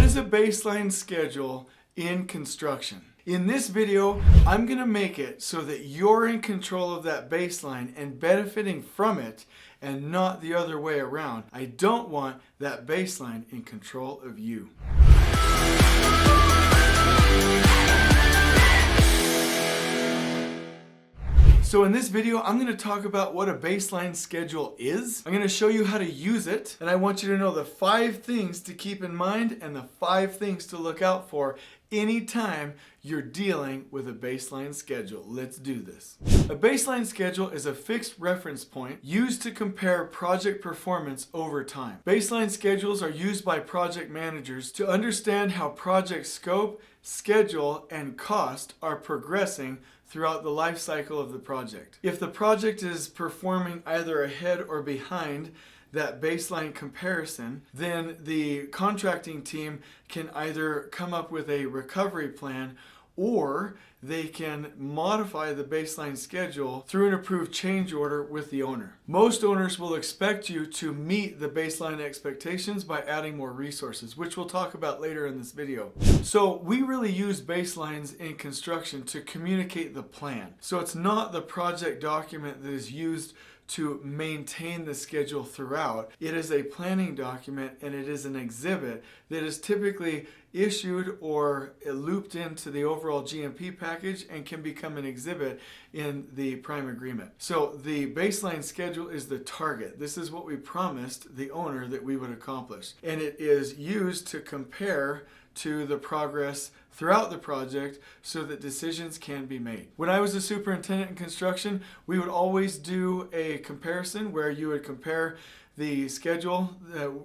is a baseline schedule in construction? In this video, I'm going to make it so that you're in control of that baseline and benefiting from it and not the other way around. I don't want that baseline in control of you. So in this video, I'm going to talk about what a baseline schedule is. I'm going to show you how to use it, and I want you to know the 5 things to keep in mind and the 5 things to look out for anytime you're dealing with a baseline schedule. Let's do this. A baseline schedule is a fixed reference point used to compare project performance over time. Baseline schedules are used by project managers to understand how project scope, schedule, and cost are progressing throughout the life cycle of the project. If the project is performing either ahead or behind that baseline comparison, then the contracting team can either come up with a recovery plan or they can modify the baseline schedule through an approved change order with the owner. Most owners will expect you to meet the baseline expectations by adding more resources, which we'll talk about later in this video. So we really use baselines in construction to communicate the plan. So it's not the project document that is used to maintain the schedule throughout. It is a planning document, and it is an exhibit that is typically issued or looped into the overall GMP package and can become an exhibit in the prime agreement. So the baseline schedule is the target. This is what we promised the owner that we would accomplish. And it is used to compare to the progress throughout the project so that decisions can be made. When I was a superintendent in construction, we would always do a comparison where you would compare the schedule,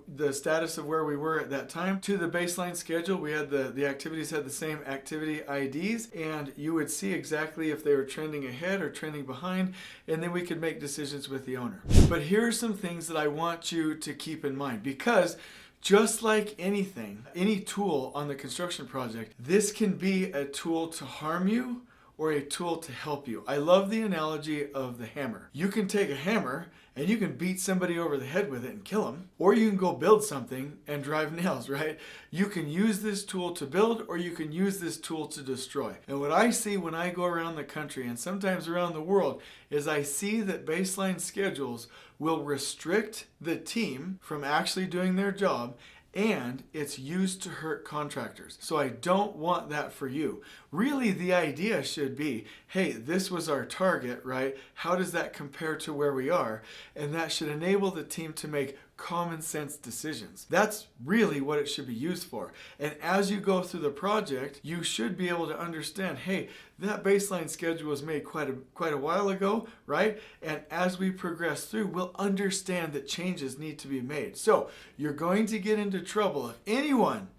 the status of where we were at that time to the baseline schedule. We had the activities had the same activity IDs, and you would see exactly if they were trending ahead or trending behind, and then we could make decisions with the owner. But here are some things that I want you to keep in mind, because just like anything, any tool on the construction project, this can be a tool to harm you or a tool to help you. I love the analogy of the hammer. You can take a hammer and you can beat somebody over the head with it and kill them, or you can go build something and drive nails, right? You can use this tool to build, or you can use this tool to destroy. And what I see when I go around the country and sometimes around the world is I see that baseline schedules will restrict the team from actually doing their job, and it's used to hurt contractors. So I don't want that for you. Really, the idea should be, hey, this was our target, right? How does that compare to where we are? And that should enable the team to make common sense decisions. That's really what it should be used for. And as you go through the project, you should be able to understand, hey, that baseline schedule was made quite a while ago, right? And as we progress through, we'll understand that changes need to be made. So you're going to get into trouble if anyone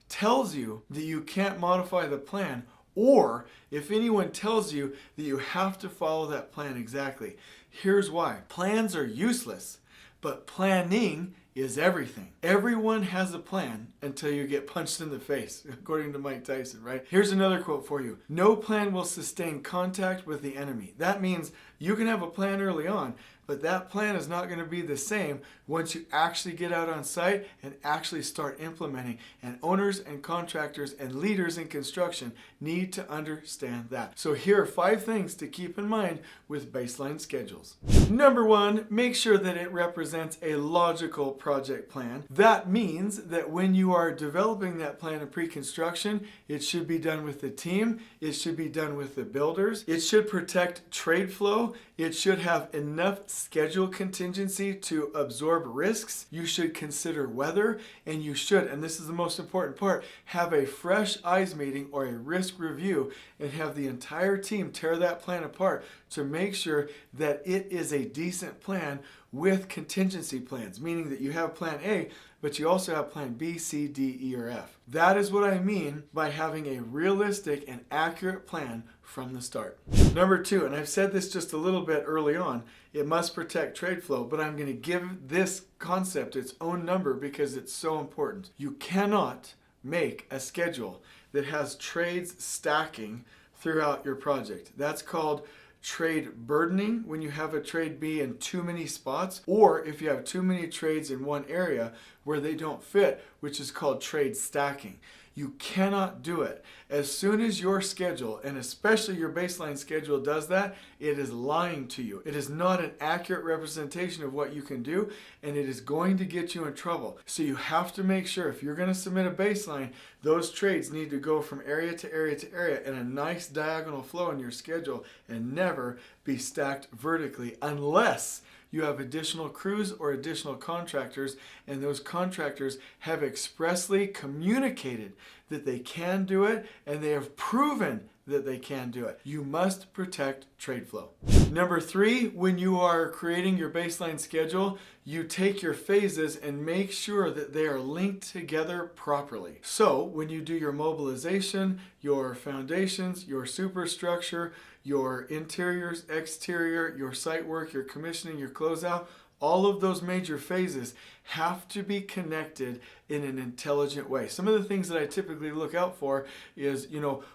tells you that you can't modify the plan, or if anyone tells you that you have to follow that plan exactly. Here's why. Plans are useless, but planning is everything. Everyone has a plan until you get punched in the face, according to Mike Tyson, right? Here's another quote for you. No plan will sustain contact with the enemy. That means you can have a plan early on, but that plan is not going to be the same once you actually get out on site and actually start implementing. And owners and contractors and leaders in construction need to understand that. So here are 5 things to keep in mind with baseline schedules. Number 1, make sure that it represents a logical project plan. That means that when you are developing that plan in pre-construction, it should be done with the team, it should be done with the builders, it should protect trade flow, it should have enough schedule contingency to absorb risks, you should consider weather, and you should, and this is the most important part, have a fresh eyes meeting or a risk review and have the entire team tear that plan apart to make sure that it is a decent plan with contingency plans, meaning that you have plan A, but you also have plan B, C, D, E, or F. That is what I mean by having a realistic and accurate plan from the start. Number 2, and I've said this just a little bit early on, it must protect trade flow, but I'm going to give this concept its own number because it's so important. You cannot make a schedule that has trades stacking throughout your project. That's called trade burdening when you have a trade be in too many spots, or if you have too many trades in one area where they don't fit, which is called trade stacking. You cannot do it. As soon as your schedule, and especially your baseline schedule, does that, it is lying to you. It is not an accurate representation of what you can do, and it is going to get you in trouble. So you have to make sure, if you're going to submit a baseline, those trades need to go from area to area to area in a nice diagonal flow in your schedule and never be stacked vertically unless you have additional crews or additional contractors, and those contractors have expressly communicated that they can do it, and they have proven that they can do it. You must protect trade flow. Number 3, when you are creating your baseline schedule, you take your phases and make sure that they are linked together properly. So when you do your mobilization, your foundations, your superstructure, your interiors, exterior, your site work, your commissioning, your closeout, all of those major phases have to be connected in an intelligent way. Some of the things that I typically look out for is,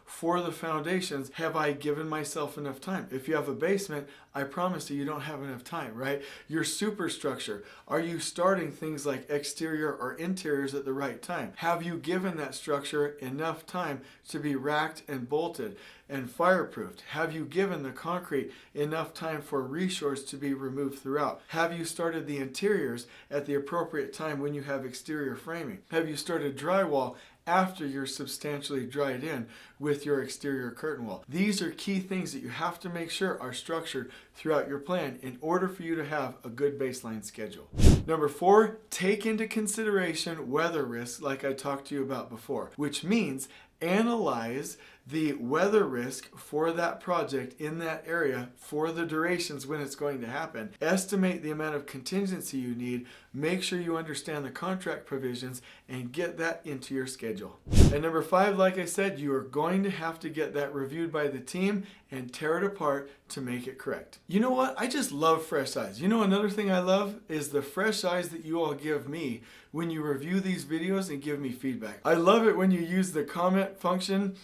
for the foundations, have I given myself enough time? If you have a basement, I promise you don't have enough time, right? Your superstructure, are you starting things like exterior or interiors at the right time? Have you given that structure enough time to be racked and bolted and fireproofed? Have you given the concrete enough time for reshores to be removed throughout? Have you started the interiors at the appropriate time when you have exterior framing? Have you started drywall after you're substantially dried in with your exterior curtain wall? These are key things that you have to make sure are structured throughout your plan in order for you to have a good baseline schedule. Number 4, take into consideration weather risks like I talked to you about before, which means analyze the weather risk for that project in that area for the durations when it's going to happen. Estimate the amount of contingency you need. Make sure you understand the contract provisions and get that into your schedule. And number 5, like I said, you are going to have to get that reviewed by the team and tear it apart to make it correct. You know what? I just love fresh eyes. Another thing I love is the fresh eyes that you all give me when you review these videos and give me feedback. I love it when you use the comment function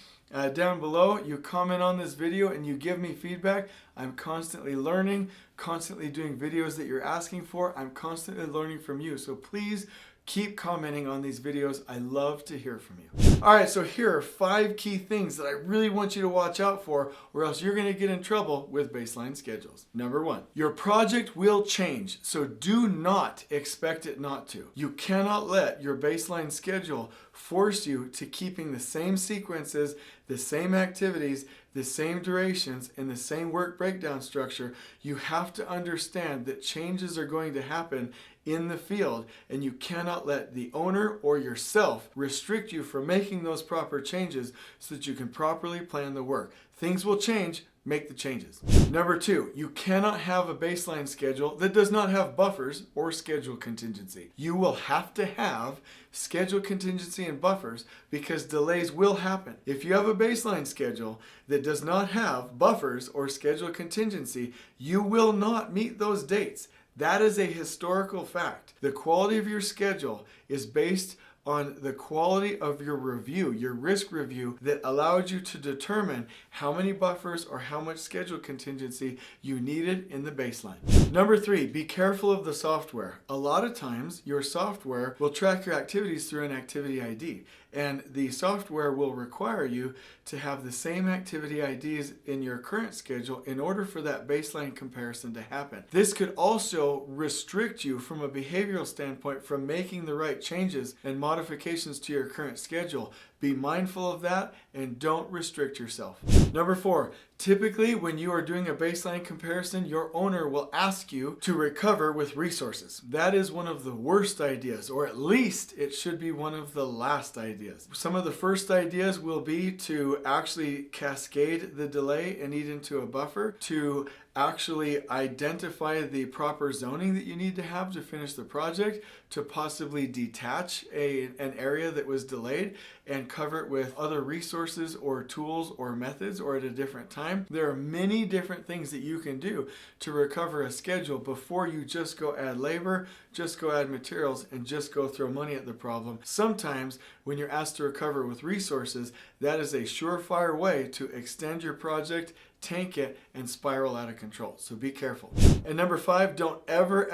down below. You comment on this video and you give me feedback. I'm constantly learning, constantly doing videos that you're asking for. I'm constantly learning from you. So please keep commenting on these videos. I love to hear from you. All right, so here are 5 key things that I really want you to watch out for, or else you're going to get in trouble with baseline schedules. Number 1, your project will change, so do not expect it not to. You cannot let your baseline schedule force you to keeping the same sequences, the same activities, the same durations, and the same work breakdown structure. You have to understand that changes are going to happen in the field, and you cannot let the owner or yourself restrict you from making those proper changes so that you can properly plan the work. Things will change. Make the changes. Number 2, you cannot have a baseline schedule that does not have buffers or schedule contingency. You will have to have schedule contingency and buffers because delays will happen. If you have a baseline schedule that does not have buffers or schedule contingency, you will not meet those dates. That is a historical fact. The quality of your schedule is based on the quality of your review, your risk review that allowed you to determine how many buffers or how much schedule contingency you needed in the baseline. Number 3, be careful of the software. A lot of times your software will track your activities through an activity ID, and the software will require you to have the same activity IDs in your current schedule in order for that baseline comparison to happen. This could also restrict you from a behavioral standpoint from making the right changes and modifications to your current schedule. Be mindful of that and don't restrict yourself. Number 4, typically when you are doing a baseline comparison, your owner will ask you to recover with resources. That is one of the worst ideas, or at least it should be one of the last ideas. Some of the first ideas will be to actually cascade the delay and eat into a buffer, to actually identify the proper zoning that you need to have to finish the project, to possibly detach an area that was delayed and cover it with other resources or tools or methods or at a different time. There are many different things that you can do to recover a schedule before you just go add labor, just go add materials, and just go throw money at the problem. Sometimes when you're asked to recover with resources, that is a surefire way to extend your project, tank it, and spiral out of control. So be careful. And number 5, don't ever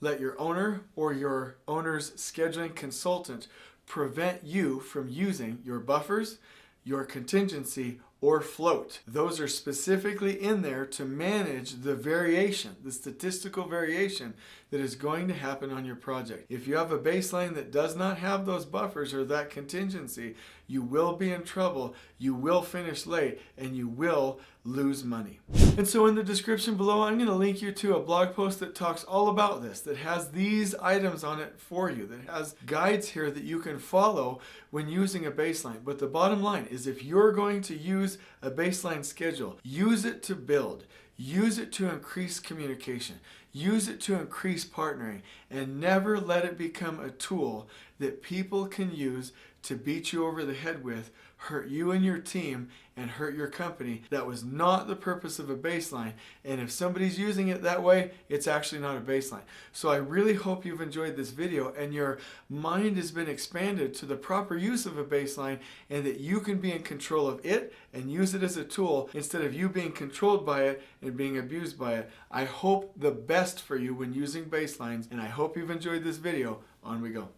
let your owner or your owner's scheduling consultant prevent you from using your buffers, your contingency, or float. Those are specifically in there to manage the variation, the statistical variation that is going to happen on your project. If you have a baseline that does not have those buffers or that contingency, you will be in trouble, you will finish late, and you will lose money. And so in the description below, I'm going to link you to a blog post that talks all about this, that has these items on it for you, that has guides here that you can follow when using a baseline. But the bottom line is, if you're going to use a baseline schedule, use it to build, use it to increase communication, use it to increase partnering, and never let it become a tool that people can use to beat you over the head with, hurt you and your team, and hurt your company. That was not the purpose of a baseline. And if somebody's using it that way, it's actually not a baseline. So I really hope you've enjoyed this video and your mind has been expanded to the proper use of a baseline, and that you can be in control of it and use it as a tool instead of you being controlled by it and being abused by it. I hope the best for you when using baselines, and I hope you've enjoyed this video. On we go.